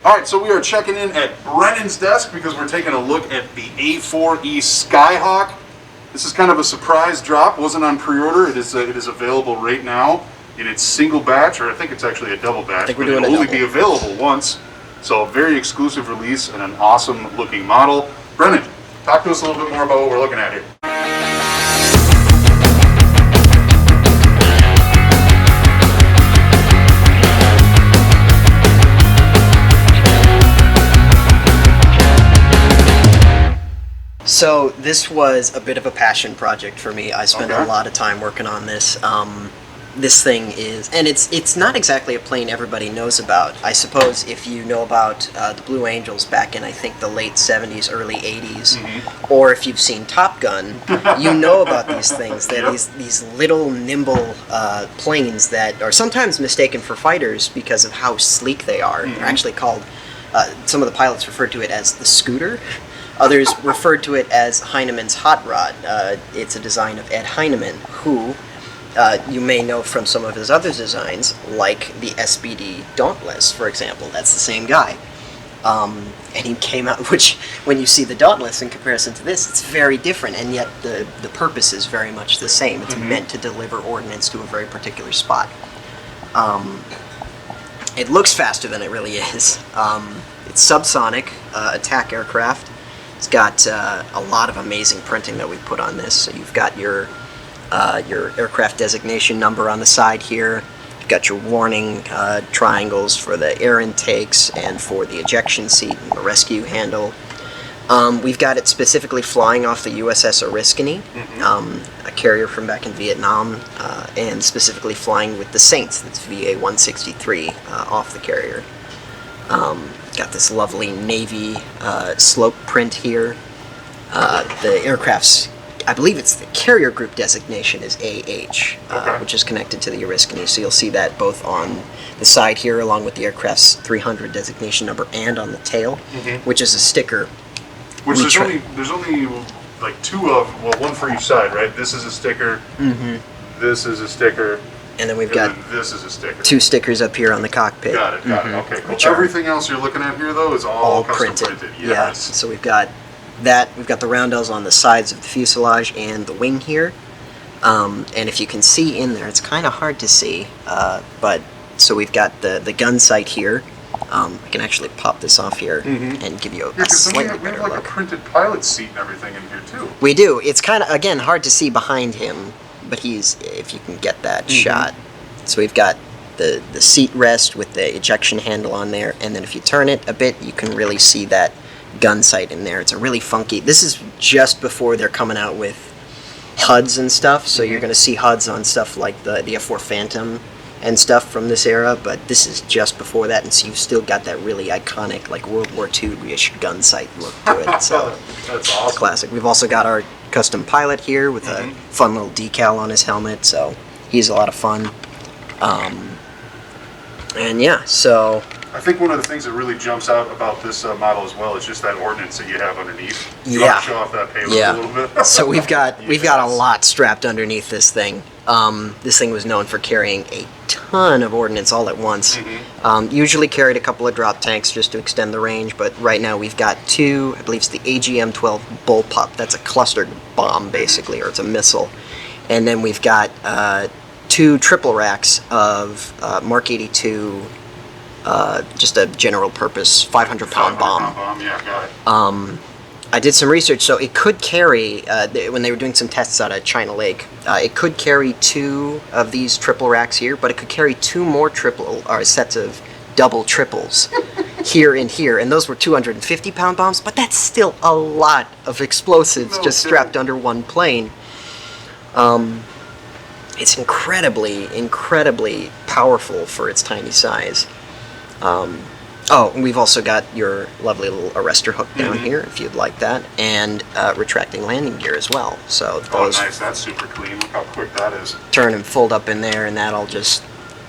All right, so we are checking in at Brennan's desk because we're taking a look at the A-4E Skyhawk. This is kind of a surprise drop. Wasn't on pre-order. It is available right now in its single batch, or I think it's actually a double batch. I think we're but doing it'll a only double. be available once. So a very exclusive release and an awesome looking model. Brennan, talk to us a little bit more about what we're looking at here. So this was a bit of a passion project for me. I spent Okay. a lot of time working on this. This thing is, and it's not exactly a plane everybody knows about. I suppose if you know about the Blue Angels back in, I think, the late 70s, early 80s, or if you've seen Top Gun, you know about these things. They're Yep. these little nimble planes that are sometimes mistaken for fighters because of how sleek they are. They're actually called, some of the pilots referred to it as the Scooter. Others referred to it as Heinemann's Hot Rod. It's a design of Ed Heinemann, who you may know from some of his other designs, like the SBD Dauntless, for example. That's the same guy. And he came out, which, when you see the Dauntless in comparison to this, it's very different, and yet the purpose is very much the same. It's meant to deliver ordnance to a very particular spot. It looks faster than it really is. It's subsonic attack aircraft. It's got a lot of amazing printing that we put on this. So you've got your aircraft designation number on the side here. You've got your warning triangles for the air intakes and for the ejection seat and the rescue handle. We've got it specifically flying off the USS Oriskany, a carrier from back in Vietnam, and specifically flying with the Saints. That's VA-163 off the carrier. Got this lovely navy slope print here. The aircraft's, I believe it's the carrier group designation is AH, which is connected to the Oriskany. So you'll see that both on the side here, along with the aircraft's 300 designation number, and on the tail, which is a sticker. Which there's only like two of, well, one for each side, right? This is a sticker. This is a sticker. And then we've got this is a sticker. two stickers up here on the cockpit. Got it. Okay, cool. Which are Everything else you're looking at here, though, is all custom printed. Yeah. Yes. So we've got that. We've got the roundels on the sides of the fuselage and the wing here. And if you can see in there, it's kind of hard to see. But so we've got the gun sight here. I can actually pop this off here and give you a slightly we better have like look. a printed pilot seat and everything in here too. We do. It's kind of, again, hard to see behind him, but he's, if you can get that shot. So we've got the seat rest with the ejection handle on there, and then if you turn it a bit, you can really see that gun sight in there. It's a really funky, this is just before they're coming out with HUDs and stuff, so you're going to see HUDs on stuff like the F-4 Phantom and stuff from this era, but this is just before that, and so you've still got that really iconic, like, World War II-ish gun sight look to it. So That's awesome. classic. We've also got our custom pilot here with a fun little decal on his helmet, so he's a lot of fun. And yeah, so I think one of the things that really jumps out about this model as well is just that ordnance that you have underneath. You Yeah. want to show off that payload a little bit? So we've got a lot strapped underneath this thing. This thing was known for carrying a ton of ordnance all at once. Usually carried a couple of drop tanks just to extend the range, but right now we've got two, I believe it's the AGM-12 Bullpup. That's a clustered bomb, basically, or it's a missile. And then we've got two triple racks of Mark 82, just a general purpose 500-pound bomb. Yeah, got it. I did some research, so it could carry, when they were doing some tests out at China Lake, it could carry two of these triple racks here, but it could carry two more sets of double triples here and here, and those were 250-pound bombs, but that's still a lot of explosives just strapped under one plane. It's incredibly powerful for its tiny size. Oh, and we've also got your lovely little arrestor hook down here, if you'd like that, and retracting landing gear as well. So those nice. That's super clean. Look how quick that is. turn and fold up in there, and that all just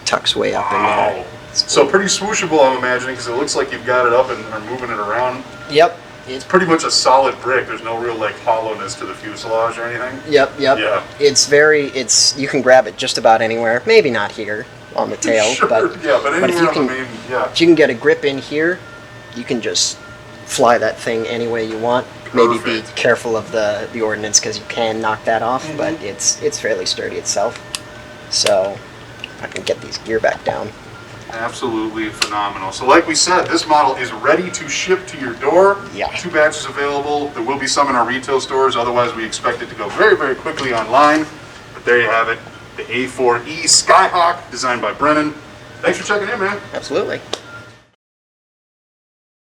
tucks way up in there. So pretty swooshable, I'm imagining, because it looks like you've got it up and are moving it around. Yep. It's pretty much a solid brick. There's no real like hollowness to the fuselage or anything. Yep. Yeah. You can grab it just about anywhere. Maybe not here on the tail, Sure. but Yeah, but if anywhere you on can, the main, yeah. if you can get a grip in here, you can just fly that thing any way you want. Maybe be Perfect. careful of the ordnance because you can knock that off, but it's fairly sturdy itself. So if I can get these gear back down. Absolutely phenomenal. So like we said, this model is ready to ship to your door. Yeah. 2 batches available. There will be some in our retail stores. Otherwise, we expect it to go very, very quickly online. But there you have it. The A-4E Skyhawk, designed by Brennan. Thanks for checking in, man. Absolutely.